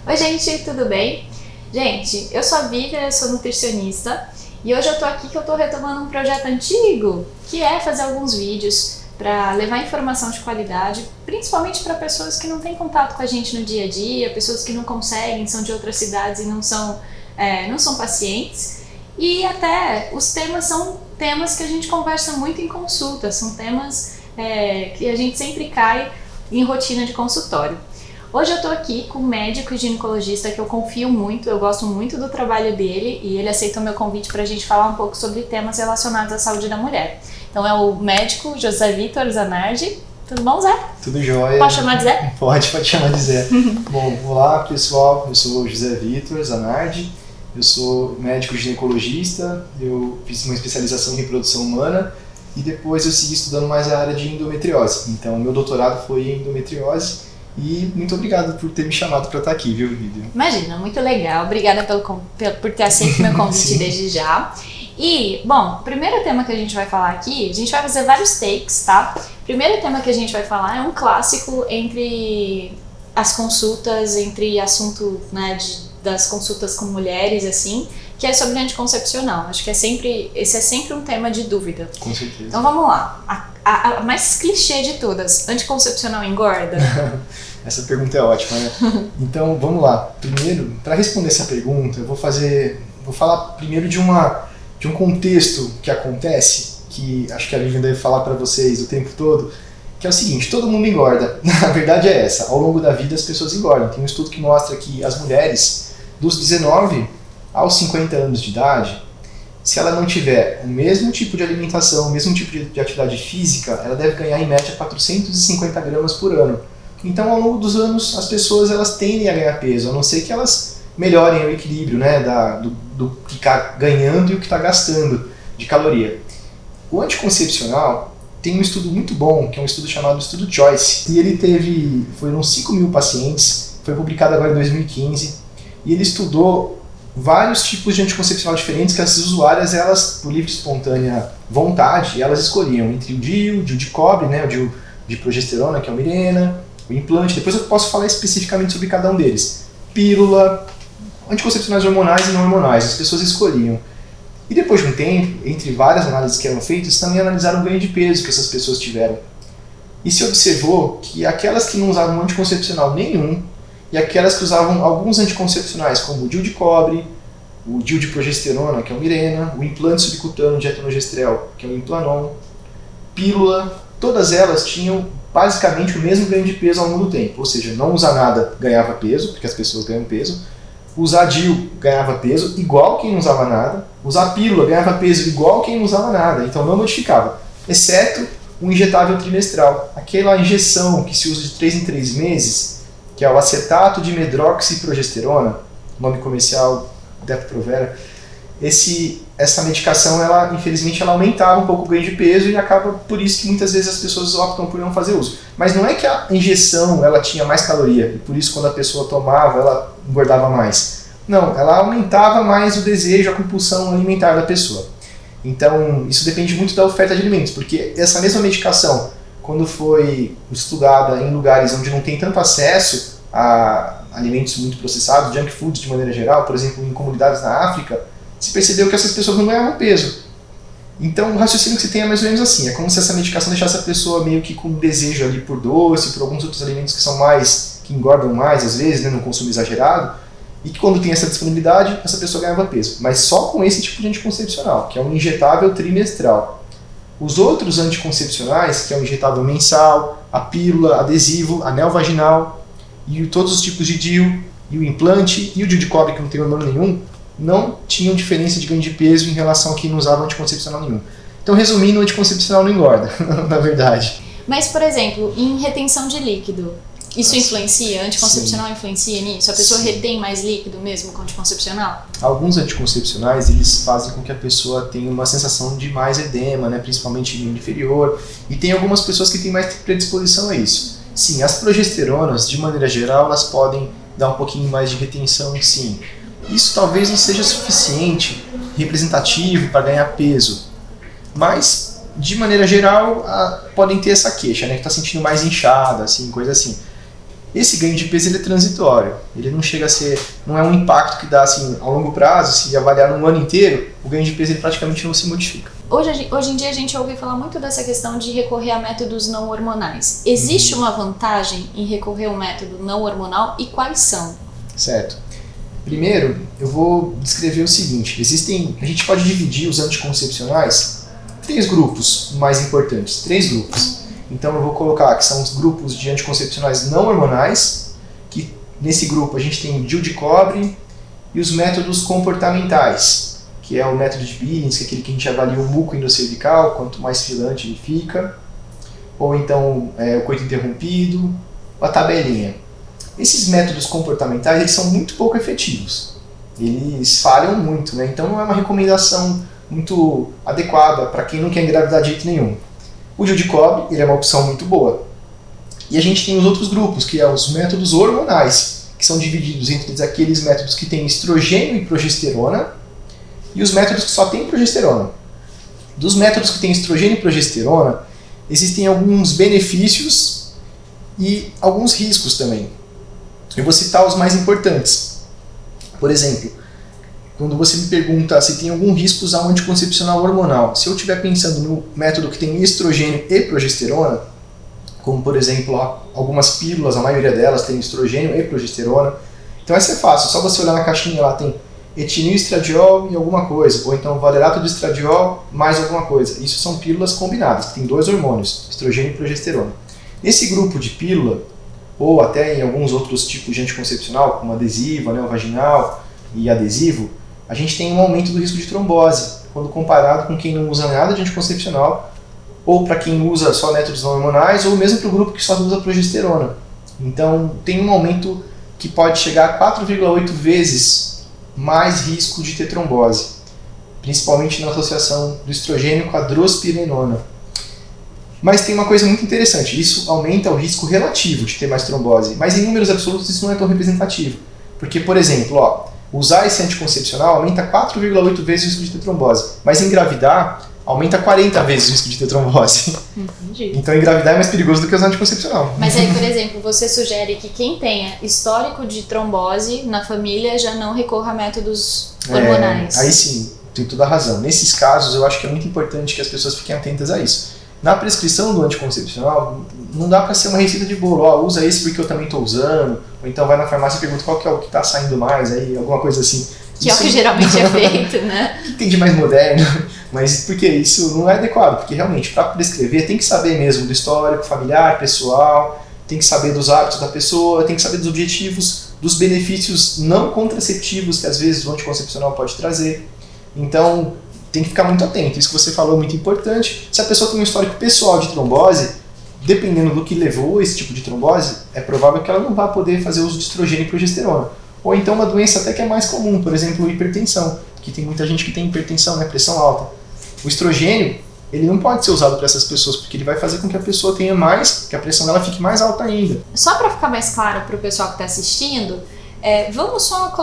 Oi, gente, tudo bem? Gente, eu sou a Vivian, eu sou nutricionista e hoje eu tô aqui que eu tô retomando um projeto antigo, que é fazer alguns vídeos para levar informação de qualidade, principalmente para pessoas que não têm contato com a gente no dia a dia, pessoas que não conseguem, são de outras cidades e não são pacientes. E até os temas são temas que a gente conversa muito em consulta, são temas que a gente sempre cai em rotina de consultório. Hoje eu tô aqui com um médico e ginecologista que eu confio muito, eu gosto muito do trabalho dele e ele aceitou meu convite para a gente falar um pouco sobre temas relacionados à saúde da mulher. Então é o médico José Vitor Zanardi. Tudo bom, Zé? Tudo jóia. Pode chamar de Zé? Pode chamar de Zé. Bom, olá pessoal, eu sou o José Vitor Zanardi, eu sou médico ginecologista, eu fiz uma especialização em reprodução humana e depois eu segui estudando mais a área de endometriose. Então meu doutorado foi em endometriose. E muito obrigado por ter me chamado para estar aqui, viu, Vivian? Imagina, muito legal. Obrigada por ter aceito meu convite desde já. E, bom, o primeiro tema que a gente vai falar aqui, a gente vai fazer vários takes, tá? O primeiro tema que a gente vai falar é um clássico entre as consultas, entre assunto, né, das consultas com mulheres, assim, que é sobre anticoncepcional. Acho que esse é sempre um tema de dúvida. Com certeza. Então vamos lá. A mais clichê de todas, anticoncepcional engorda? Essa pergunta é ótima, né? Então, vamos lá. Primeiro, para responder essa pergunta, eu vou falar primeiro de um contexto que acontece, que acho que a Vivian deve falar para vocês o tempo todo, que é o seguinte: todo mundo engorda. A verdade é essa, ao longo da vida as pessoas engordam. Tem um estudo que mostra que as mulheres dos 19 aos 50 anos de idade, se ela não tiver o mesmo tipo de alimentação, o mesmo tipo de atividade física, ela deve ganhar em média 450 gramas por ano. Então, ao longo dos anos, as pessoas elas tendem a ganhar peso, a não ser que elas melhorem o equilíbrio, né, do que está ganhando e o que está gastando de caloria. O anticoncepcional tem um estudo muito bom, que é um estudo chamado Estudo Choice, e foram 5.000 pacientes, foi publicado agora em 2015, e ele estudou vários tipos de anticoncepcional diferentes que as usuárias, elas, por livre e espontânea vontade, elas escolhiam entre o DIU de cobre, né, o DIU de progesterona, que é o Mirena, o implante. Depois eu posso falar especificamente sobre cada um deles. Pílula, anticoncepcionais hormonais e não hormonais, as pessoas escolhiam. E depois de um tempo, entre várias análises que eram feitas, também analisaram o ganho de peso que essas pessoas tiveram. E se observou que aquelas que não usavam anticoncepcional nenhum, e aquelas que usavam alguns anticoncepcionais, como o DIU de cobre, o DIU de progesterona, que é o Mirena, o implante subcutâneo de etonogestrel, que é o Implanon, pílula, todas elas tinham basicamente o mesmo ganho de peso ao longo do tempo. Ou seja, não usar nada ganhava peso, porque as pessoas ganham peso. Usar DIU ganhava peso igual quem não usava nada. Usar pílula ganhava peso igual quem não usava nada. Então não modificava, exceto o injetável trimestral. Aquela injeção que se usa de 3 em 3 meses, que é o acetato de medroxiprogesterona, nome comercial Depo-Provera. Essa medicação, infelizmente, ela aumentava um pouco o ganho de peso e acaba por isso que muitas vezes as pessoas optam por não fazer uso. Mas não é que a injeção ela tinha mais caloria e por isso quando a pessoa tomava ela engordava mais. Não, ela aumentava mais o desejo, a compulsão alimentar da pessoa. Então isso depende muito da oferta de alimentos, porque essa mesma medicação, quando foi estudada em lugares onde não tem tanto acesso a alimentos muito processados, junk foods de maneira geral, por exemplo, em comunidades na África, se percebeu que essas pessoas não ganhavam peso. Então o raciocínio que se tem é mais ou menos assim, é como se essa medicação deixasse a pessoa meio que com desejo ali por doce, por alguns outros alimentos que engordam mais às vezes, né, no consumo exagerado, e que quando tem essa disponibilidade, essa pessoa ganhava peso. Mas só com esse tipo de anticoncepcional, que é um injetável trimestral. Os outros anticoncepcionais, que é o injetável mensal, a pílula, adesivo, anel vaginal, e todos os tipos de DIU, e o implante, e o DIU de cobre, que não tem hormônio nenhum, não tinham diferença de ganho de peso em relação a quem não usava anticoncepcional nenhum. Então, resumindo, o anticoncepcional não engorda, na verdade. Mas, por exemplo, em retenção de líquido, isso influencia? Anticoncepcional influencia nisso? A pessoa retém mais líquido mesmo com anticoncepcional? Alguns anticoncepcionais, eles fazem com que a pessoa tenha uma sensação de mais edema, né, principalmente no inferior, e tem algumas pessoas que têm mais predisposição a isso. Sim, as progesteronas, de maneira geral, elas podem dar um pouquinho mais de retenção, sim. Isso talvez não seja suficiente, representativo para ganhar peso, mas de maneira geral podem ter essa queixa, né, que está sentindo mais inchada, assim, coisa assim. Esse ganho de peso ele é transitório, ele não chega a ser, não é um impacto que dá assim, ao longo prazo, se avaliar no ano inteiro, o ganho de peso ele praticamente não se modifica. Hoje em dia a gente ouve falar muito dessa questão de recorrer a métodos não hormonais. Existe uma vantagem em recorrer a um método não hormonal e quais são? Certo. Primeiro, eu vou descrever o seguinte, a gente pode dividir os anticoncepcionais em 3 grupos mais importantes, 3 grupos. Então eu vou colocar que são os grupos de anticoncepcionais não hormonais, que nesse grupo a gente tem o DIU de cobre e os métodos comportamentais, que é o método de Billings, que é aquele que a gente avalia o muco endocervical, quanto mais filante ele fica, ou então o coito interrompido, a tabelinha. Esses métodos comportamentais eles são muito pouco efetivos, eles falham muito, né? Então não é uma recomendação muito adequada para quem não quer engravidar de jeito nenhum. O DIU de cobre ele é uma opção muito boa. E a gente tem os outros grupos, que são os métodos hormonais, que são divididos entre aqueles métodos que têm estrogênio e progesterona e os métodos que só têm progesterona. Dos métodos que têm estrogênio e progesterona, existem alguns benefícios e alguns riscos também. Eu vou citar os mais importantes. Por exemplo, quando você me pergunta se tem algum risco usar um anticoncepcional hormonal, se eu estiver pensando no método que tem estrogênio e progesterona, como por exemplo algumas pílulas, a maioria delas tem estrogênio e progesterona, então essa é fácil, só você olhar na caixinha lá tem etinil, estradiol e alguma coisa, ou então valerato de estradiol mais alguma coisa. Isso são pílulas combinadas, que tem 2 hormônios, estrogênio e progesterona. Nesse grupo de pílula, ou até em alguns outros tipos de anticoncepcional, como adesivo, anel vaginal e adesivo, a gente tem um aumento do risco de trombose, quando comparado com quem não usa nada de anticoncepcional, ou para quem usa só métodos não hormonais, ou mesmo para o grupo que só usa progesterona. Então tem um aumento que pode chegar a 4,8 vezes mais risco de ter trombose, principalmente na associação do estrogênio com a drospirenona. Mas tem uma coisa muito interessante, isso aumenta o risco relativo de ter mais trombose, mas em números absolutos isso não é tão representativo. Porque, por exemplo, usar esse anticoncepcional aumenta 4,8 vezes o risco de ter trombose, mas engravidar aumenta 40 vezes o risco de ter trombose. Entendi. Então engravidar é mais perigoso do que usar anticoncepcional. Mas aí, por exemplo, você sugere que quem tenha histórico de trombose na família já não recorra a métodos hormonais. Aí sim, tem toda a razão. Nesses casos eu acho que é muito importante que as pessoas fiquem atentas a isso. Na prescrição do anticoncepcional, não dá para ser uma receita de bolo, usa esse porque eu também estou usando, ou então vai na farmácia e pergunta qual que é o que está saindo mais, aí alguma coisa assim. Que isso é o que geralmente é feito, né? O que tem de mais moderno, mas porque isso não é adequado, porque realmente para prescrever tem que saber mesmo do histórico familiar, pessoal, tem que saber dos hábitos da pessoa, tem que saber dos objetivos, dos benefícios não contraceptivos que às vezes o anticoncepcional pode trazer. Então, tem que ficar muito atento. Isso que você falou é muito importante. Se a pessoa tem um histórico pessoal de trombose, dependendo do que levou esse tipo de trombose, é provável que ela não vá poder fazer uso de estrogênio e progesterona. Ou então uma doença até que é mais comum, por exemplo, hipertensão, que tem muita gente que tem hipertensão, né, pressão alta. O estrogênio, ele não pode ser usado para essas pessoas, porque ele vai fazer com que a pessoa tenha mais, que a pressão dela fique mais alta ainda. Só para ficar mais claro para o pessoal que está assistindo, vamos só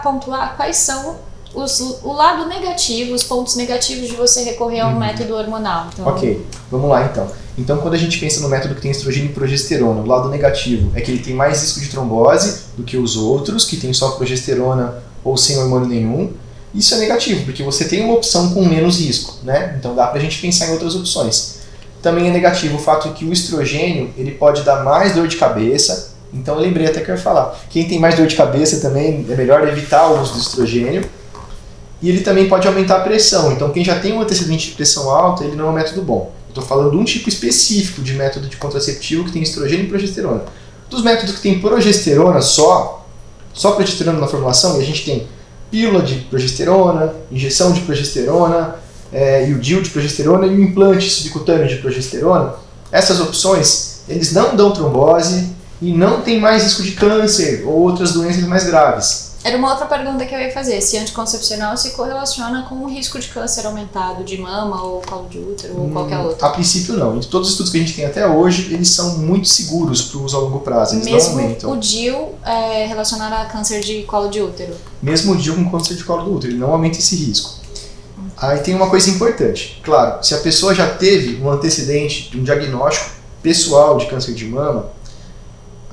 pontuar quais são o lado negativo, os pontos negativos de você recorrer a um método hormonal. Então... Ok, vamos lá então. Então quando a gente pensa no método que tem estrogênio e progesterona, o lado negativo é que ele tem mais risco de trombose do que os outros, que tem só progesterona ou sem hormônio nenhum. Isso é negativo, porque você tem uma opção com menos risco, né? Então dá pra gente pensar em outras opções. Também é negativo o fato de que o estrogênio ele pode dar mais dor de cabeça. Então eu lembrei até que eu ia falar. Quem tem mais dor de cabeça também é melhor evitar o uso do estrogênio. E ele também pode aumentar a pressão. Então quem já tem um antecedente de pressão alta, ele não é um método bom. Estou falando de um tipo específico de método de contraceptivo que tem estrogênio e progesterona. Dos métodos que tem progesterona só progesterona na formulação, e a gente tem pílula de progesterona, injeção de progesterona, e o DIU de progesterona e o implante subcutâneo de progesterona. Essas opções, eles não dão trombose e não tem mais risco de câncer ou outras doenças mais graves. Era uma outra pergunta que eu ia fazer, se anticoncepcional se correlaciona com o risco de câncer aumentado de mama ou colo de útero ou qualquer outro? A princípio não. Todos os estudos que a gente tem até hoje, eles são muito seguros para o uso a longo prazo, eles mesmo não aumentam. O DIU é relacionado a câncer de colo de útero? Mesmo o DIU com câncer de colo do útero, ele não aumenta esse risco. Aí tem uma coisa importante, claro, se a pessoa já teve um antecedente de um diagnóstico pessoal de câncer de mama,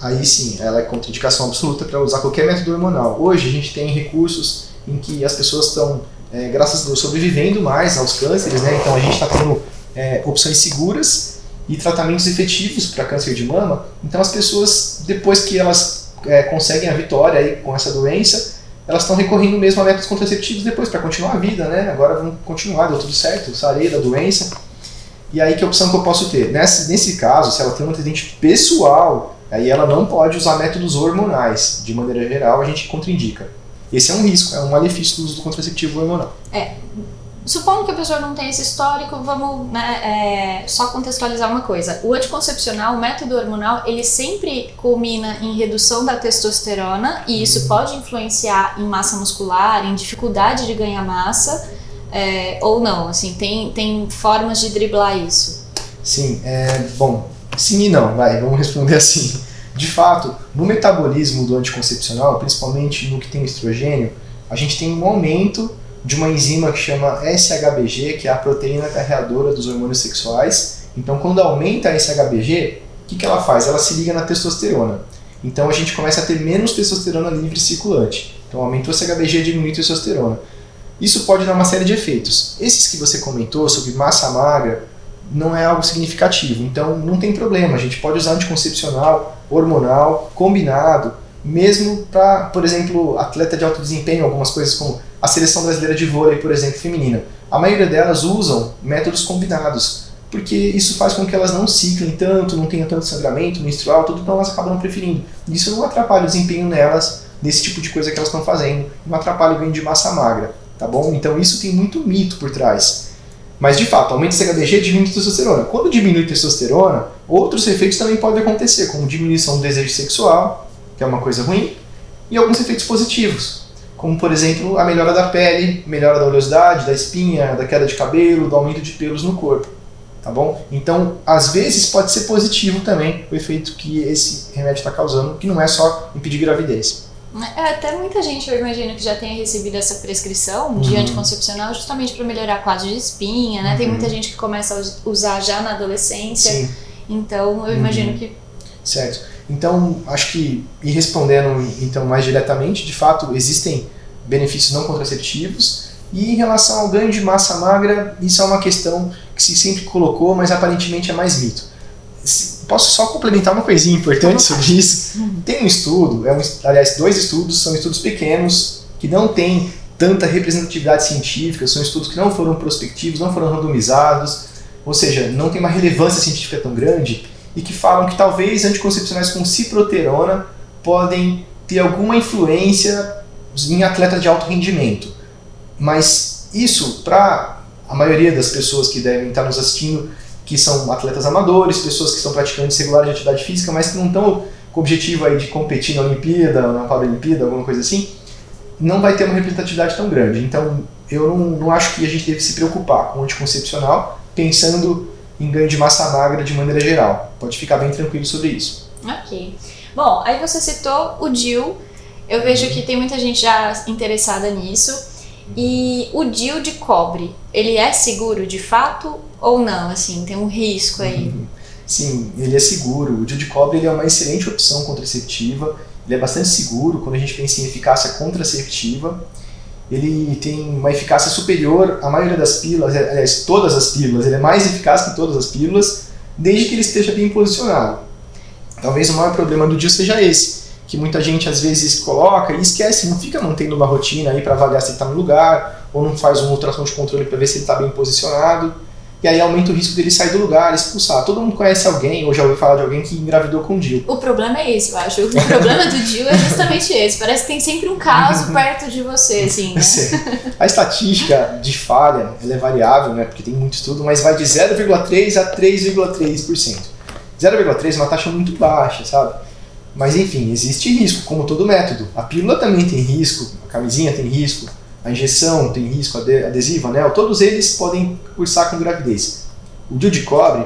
aí sim, ela é contraindicação absoluta para usar qualquer método hormonal. Hoje a gente tem recursos em que as pessoas estão, graças a Deus, sobrevivendo mais aos cânceres, né? Então a gente está tendo opções seguras e tratamentos efetivos para câncer de mama. Então as pessoas, depois que elas conseguem a vitória aí com essa doença, elas estão recorrendo mesmo a métodos contraceptivos depois para continuar a vida, né? Agora vão continuar, deu tudo certo, sarei da doença. E aí que opção que eu posso ter? Nesse caso, se ela tem um antecedente pessoal, aí ela não pode usar métodos hormonais. De maneira geral, a gente contraindica. Esse é um risco, é um malefício do uso do contraceptivo hormonal. Supondo que a pessoa não tem esse histórico, vamos só contextualizar uma coisa. O anticoncepcional, o método hormonal, ele sempre culmina em redução da testosterona e isso pode influenciar em massa muscular, em dificuldade de ganhar massa, ou não, assim, tem formas de driblar isso? Sim, bom, sim e não, vamos responder assim. De fato, no metabolismo do anticoncepcional, principalmente no que tem estrogênio, a gente tem um aumento de uma enzima que chama SHBG, que é a proteína carreadora dos hormônios sexuais. Então, quando aumenta a SHBG, o que ela faz? Ela se liga na testosterona. Então, a gente começa a ter menos testosterona livre circulante. Então, aumentou a SHBG, diminui a testosterona. Isso pode dar uma série de efeitos. Esses que você comentou sobre massa magra não é algo significativo. Então, não tem problema. A gente pode usar anticoncepcional, hormonal, combinado, mesmo para, por exemplo, atleta de alto desempenho, algumas coisas como a seleção brasileira de vôlei, por exemplo, feminina. A maioria delas usam métodos combinados, porque isso faz com que elas não ciclem tanto, não tenham tanto sangramento menstrual, tudo, então elas acabam preferindo. Isso não atrapalha o desempenho nelas, desse tipo de coisa que elas estão fazendo, não atrapalha o ganho de massa magra, tá bom? Então isso tem muito mito por trás. Mas de fato, aumenta o CHBG, diminui a testosterona. Quando diminui a testosterona, outros efeitos também podem acontecer, como diminuição do desejo sexual, que é uma coisa ruim, e alguns efeitos positivos, como por exemplo a melhora da pele, melhora da oleosidade, da espinha, da queda de cabelo, do aumento de pelos no corpo, tá bom? Então, às vezes pode ser positivo também o efeito que esse remédio está causando, que não é só impedir gravidez. Até muita gente, eu imagino, que já tenha recebido essa prescrição de anticoncepcional justamente para melhorar quadro de espinha, né? Tem muita gente que começa a usar já na adolescência. Sim. Então eu imagino que... Certo. Então, acho que, e respondendo então mais diretamente, de fato existem benefícios não contraceptivos, e em relação ao ganho de massa magra, isso é uma questão que se sempre colocou, mas aparentemente é mais mito. Posso só complementar uma coisinha importante sobre isso? Tem um estudo, aliás, 2 estudos, são estudos pequenos, que não têm tanta representatividade científica, são estudos que não foram prospectivos, não foram randomizados, ou seja, não tem uma relevância científica tão grande, e que falam que talvez anticoncepcionais com ciproterona podem ter alguma influência em atleta de alto rendimento. Mas isso, para a maioria das pessoas que devem estar nos assistindo, que são atletas amadores, pessoas que estão praticando regulares de atividade física, mas que não estão com o objetivo aí de competir na Olimpíada, na Paralimpíada, alguma coisa assim, não vai ter uma representatividade tão grande. Então, eu não acho que a gente deve se preocupar com o anticoncepcional, pensando em ganho de massa magra de maneira geral. Pode ficar bem tranquilo sobre isso. Ok. Bom, aí você citou o DIU. Eu vejo que tem muita gente já interessada nisso. E o DIU de cobre, ele é seguro de fato ou não? Assim, tem um risco aí? Sim, ele é seguro. O DIU de cobre ele é uma excelente opção contraceptiva. Ele é bastante seguro quando a gente pensa em eficácia contraceptiva. Ele tem uma eficácia superior à maioria das pílulas, aliás, todas as pílulas. Ele é mais eficaz que todas as pílulas, desde que ele esteja bem posicionado. Talvez o maior problema do DIU seja esse, que muita gente às vezes coloca e esquece, não fica mantendo uma rotina aí para avaliar se ele está no lugar, ou não faz uma ultrassom de controle para ver se ele está bem posicionado, e aí aumenta o risco dele sair do lugar, expulsar. Todo mundo conhece alguém, ou já ouviu falar de alguém que engravidou com DIU. O problema é esse, eu acho. O problema do DIU é justamente esse. Parece que tem sempre um caso perto de você, assim, né? A estatística de falha, ela é variável, né? Porque tem muito estudo, mas vai de 0,3% a 3,3%. 0,3% é uma taxa muito baixa, sabe? Mas enfim, existe risco, como todo método. A pílula também tem risco, a camisinha tem risco, a injeção tem risco, adesivo, anel, todos eles podem cursar com gravidez. O DIU de cobre,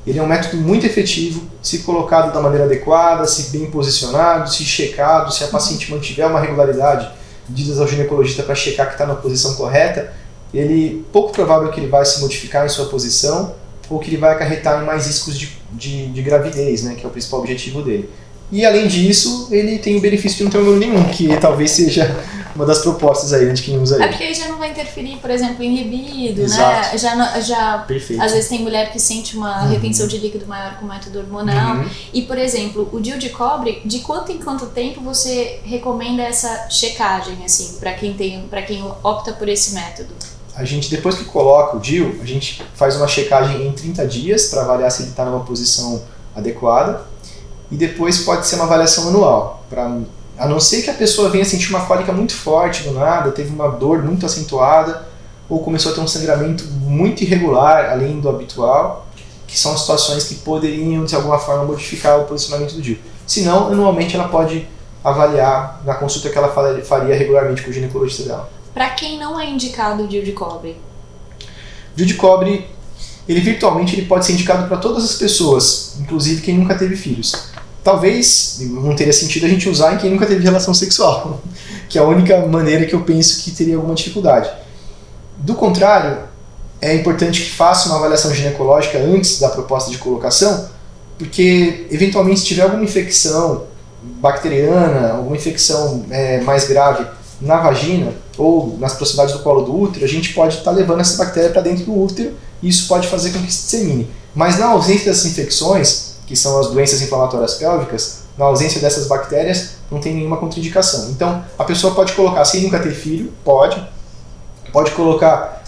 ele é um método muito efetivo, se colocado da maneira adequada, se bem posicionado, se checado, se a paciente mantiver uma regularidade, medidas ao ginecologista para checar que está na posição correta, ele pouco provável que ele vai se modificar em sua posição ou que ele vai acarretar em mais riscos de gravidez, né, que é o principal objetivo dele. E além disso, ele tem o benefício de não ter hormônio nenhum, que talvez seja uma das propostas aí, de quem usa ele. É porque aí já não vai interferir, por exemplo, em libido, Exato. né? Já Perfeito. às vezes tem mulher que sente uma retenção de líquido maior com o método hormonal. E, por exemplo, o DIU de cobre, de quanto em quanto tempo você recomenda essa checagem, assim, para quem opta por esse método? A gente, depois que coloca o DIU, a gente faz uma checagem em 30 dias para avaliar se ele está numa posição adequada. E depois pode ser uma avaliação anual, a não ser que a pessoa venha sentir uma cólica muito forte do nada, teve uma dor muito acentuada, ou começou a ter um sangramento muito irregular, além do habitual, que são situações que poderiam, de alguma forma, modificar o posicionamento do DIU. Se não, anualmente ela pode avaliar na consulta que ela faria regularmente com o ginecologista dela. Para quem não é indicado o DIU de cobre? O DIU de cobre, virtualmente ele pode ser indicado para todas as pessoas, inclusive quem nunca teve filhos. Talvez não teria sentido a gente usar em quem nunca teve relação sexual, que é a única maneira que eu penso que teria alguma dificuldade. Do contrário, é importante que faça uma avaliação ginecológica antes da proposta de colocação, porque eventualmente se tiver alguma infecção bacteriana, alguma infecção mais grave na vagina ou nas proximidades do colo do útero, a gente pode estar levando essa bactéria para dentro do útero e isso pode fazer com que se dissemine. Mas na ausência dessas infecções, que são as doenças inflamatórias pélvicas, na ausência dessas bactérias, não tem nenhuma contraindicação. Então, a pessoa pode colocar, sem nunca ter filho, pode colocar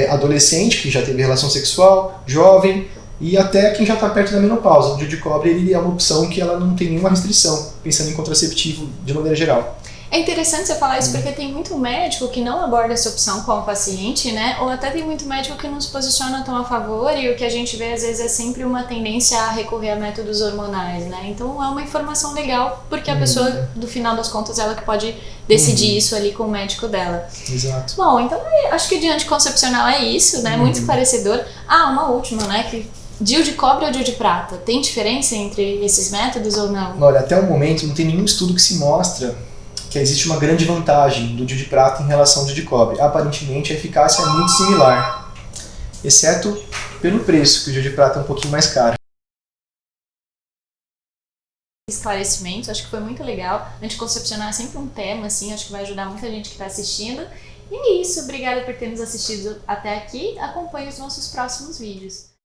adolescente, que já teve relação sexual, jovem, e até quem já está perto da menopausa. O DIU de cobre ele é uma opção que ela não tem nenhuma restrição, pensando em contraceptivo de maneira geral. É interessante você falar isso porque tem muito médico que não aborda essa opção com o paciente, né? Ou até tem muito médico que não se posiciona tão a favor e o que a gente vê às vezes é sempre uma tendência a recorrer a métodos hormonais, né? Então é uma informação legal porque a pessoa, do final das contas, ela que pode decidir isso ali com o médico dela. Exato. Bom, então acho que de anticoncepcional é isso, né? Muito esclarecedor. Ah, uma última, né? Que DIU de cobre ou DIU de prata? Tem diferença entre esses métodos ou não? Olha, até o momento não tem nenhum estudo que se mostra que existe uma grande vantagem do DIU de prata em relação ao DIU de cobre. Aparentemente a eficácia é muito similar, exceto pelo preço, que o DIU de prata é um pouquinho mais caro. Esclarecimentos, acho que foi muito legal. Anticoncepcional é sempre um tema, assim, acho que vai ajudar muita gente que está assistindo. E é isso, obrigada por ter nos assistido até aqui. Acompanhe os nossos próximos vídeos.